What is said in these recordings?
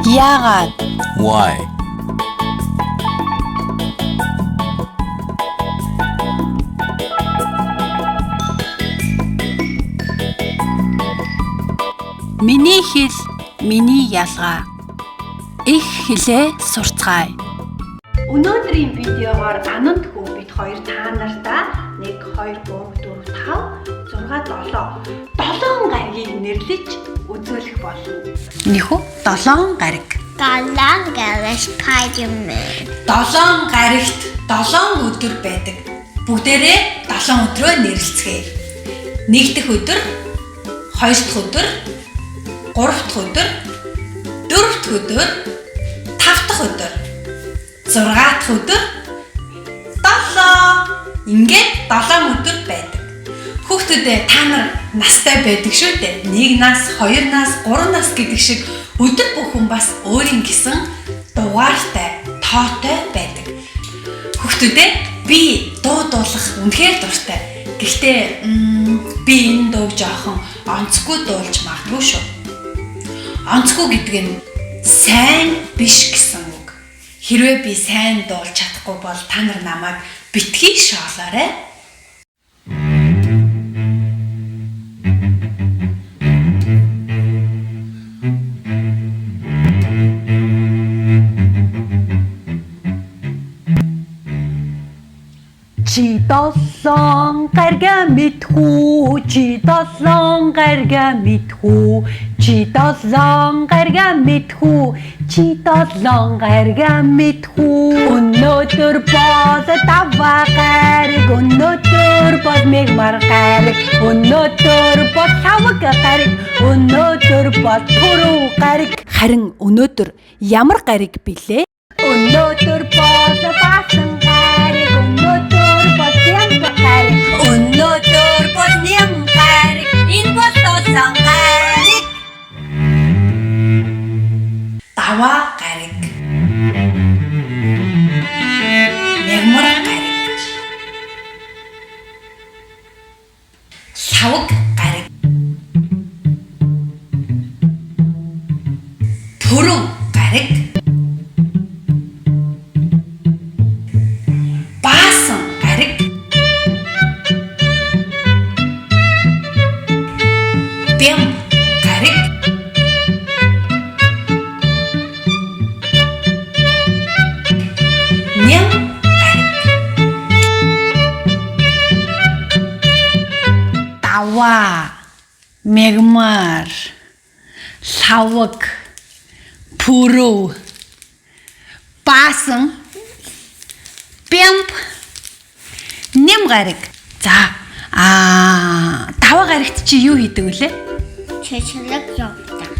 Яагаад? Why? Миний хэл, миний ялгаа. Их хэлээ сурцгаая. Өнөөдрийн видеогоор ананд хүү бид хоёр та нартаа 1 2 3 4 5 6 7 гаригийг нэрлэж үзүүлэх болно. Нөхөө 7 гариг. Галан галаш Spider-Man. 7 гаригт 7 өдөр байдаг. Бүгдээрээ 7 өдрөө нэрлэлцгээе. 1 дахь өдөр, 2 дахь өдөр, 3 дахь өдөр, 4 дахь өдөр, 5 дахь өдөр, 6 дахь өдөр, 7. Ингээд 7 өдөр байдаг. Хүүхдүүдээ та нар настай байдаг шүү дээ. 1 нас, 2 нас, 3 нас гэдэг шиг өдөр бүхэн бас өөрийн гэсэн дугаартай, тоотой байдаг. Хүүхдүүдээ би дуу дуулах үнэхээр дуртай. Гэхдээ би энэ дууг жоохон онцгүй дуулж магадгүй шүү. Онцгүй гэдэг нь сайн биш гэсэн үг. Хэрвээ би сайн дуулж чадахгүй бол та нар намайг битгий шоолоорой. Чи 7 гарига мэдхүү, чи 7 гарига мэдхүү, чи 7 гарига мэдхүү, чи 7 гарига мэдхүү. Өнөөдөр бол 5 гариг, өнөөдөр бол мегмар гариг, өнөөдөр бол 5 гариг, өнөөдөр бол 4 гариг. Харин өнөөдөр ямар гариг билээ? Өнөөдөр бол баасан гариг, өнөөдөр бол ням гариг, өнөөдөр бол ням гариг, энэ бол 7 гариг. Даваа гариг, нямар гариг, савг гариг, төрөв гариг, баасан гариг, бям гариг, ням гариг, даваа, мегмар, савг, пүрөв, баасан, бямп, ням гариг. За, даваа гаригт чи юу хийдэг вүлээ? Чэчлэг явдаг.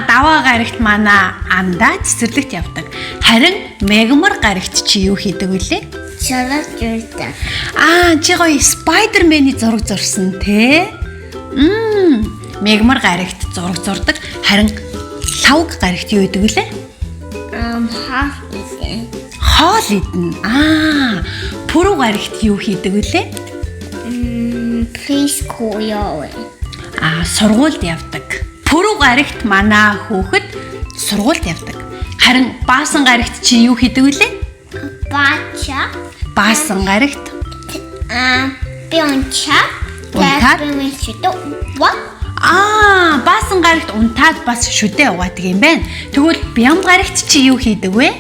Даваа гаригт манай андаа цэцэрлэгт явдаг. Харин мегмар гаригт чи юу хийдэг вүлээ? Чалах юутай. Чи гоё Spider-Man-ийн зураг зурсан те. Мегмар гаригт зураг зурдаг. Харин савг гаригт юу хийдэг вүлээ? Хаа идэ. Хоол идэнэ. Пүрөв гаригт юу хийдэг вүлээ? Preschool яваа. Сургуульд явдаг. Пүрөв гаригт манай хүүхэд сургуульд явдаг. Харин баасан гаригт чи юу хийдэг вүлээ? Бача. Баасан гаригт Бионча. Унтаад? What? Баасан гаригт унтаад бас шүдээ угаадаг юм байна. Тэгвэл бям гаригт чи юу хийдэг вэ?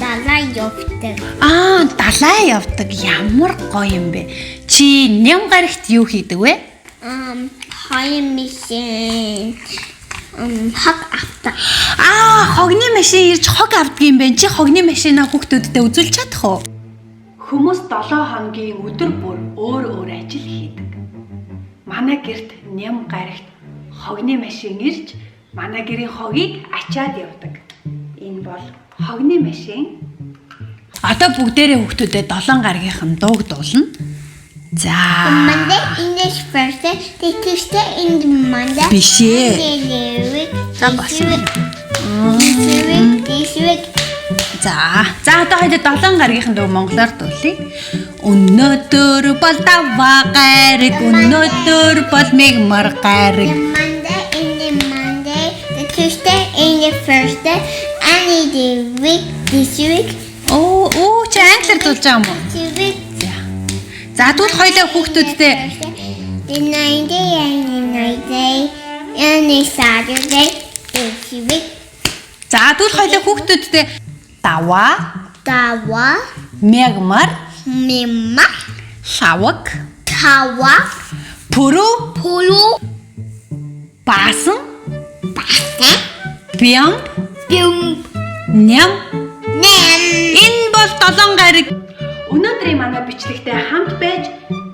Далай явдаг. Далай явдаг. Ямар гоё юм бэ? Чи ням гаригт юу хийдэг вэ? Хаян машин. Хог авдаг. Хогны машин ирж хог авдаг юм байна. Чи хогны машинаа хүүхдүүдэд үзүүлж чадах уу? Хүмүүс 7 хоногийн өдөр бүр өөр ажил хийдэг. Манай гэрт ням гаригт хогны машин ирж манай гэрийн хогийг ачаад явдаг. Энэ бол хогны машин. Одоо бүгдээрээ хүүхдүүдэд 7 гаригийнхан дууг дуулна. За. Monday English first, the Tuesday in the Monday. Бишээ. За болсон. This week. За одоо хоёул 7 гаригийнхан дуу монголоор дуулъя. Өнөөдөр бол 5 гариг, өнөөдөр бол мегмар гариг. The Monday in the Monday, the Tuesday in the first day, and in the week this week. Оо чи англиар дуулж байгаа юм уу? This week. За тэгвэл хоёулаа хүүхдүүдтэй The 9th day and the 9th day and the Saturday this week. За тэгвэл хоёулаа хүүхдүүдтэй даваа, Dawa, мягмар, Mima, шаваг, Tawa, пүрүү, Pulu, баасан, Basta, бям, Bum, ням. Nem. Энэ бол 7 гариг. Өнөөдрийн манай бичлэгтэй хамт байж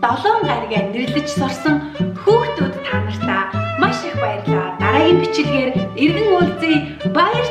7 гаригаа нэрлэж сурсан хүүхдүүд та нартаа маш их баярлалаа. Дараагийн бичлэгээр иргэн уулзъя. Баяр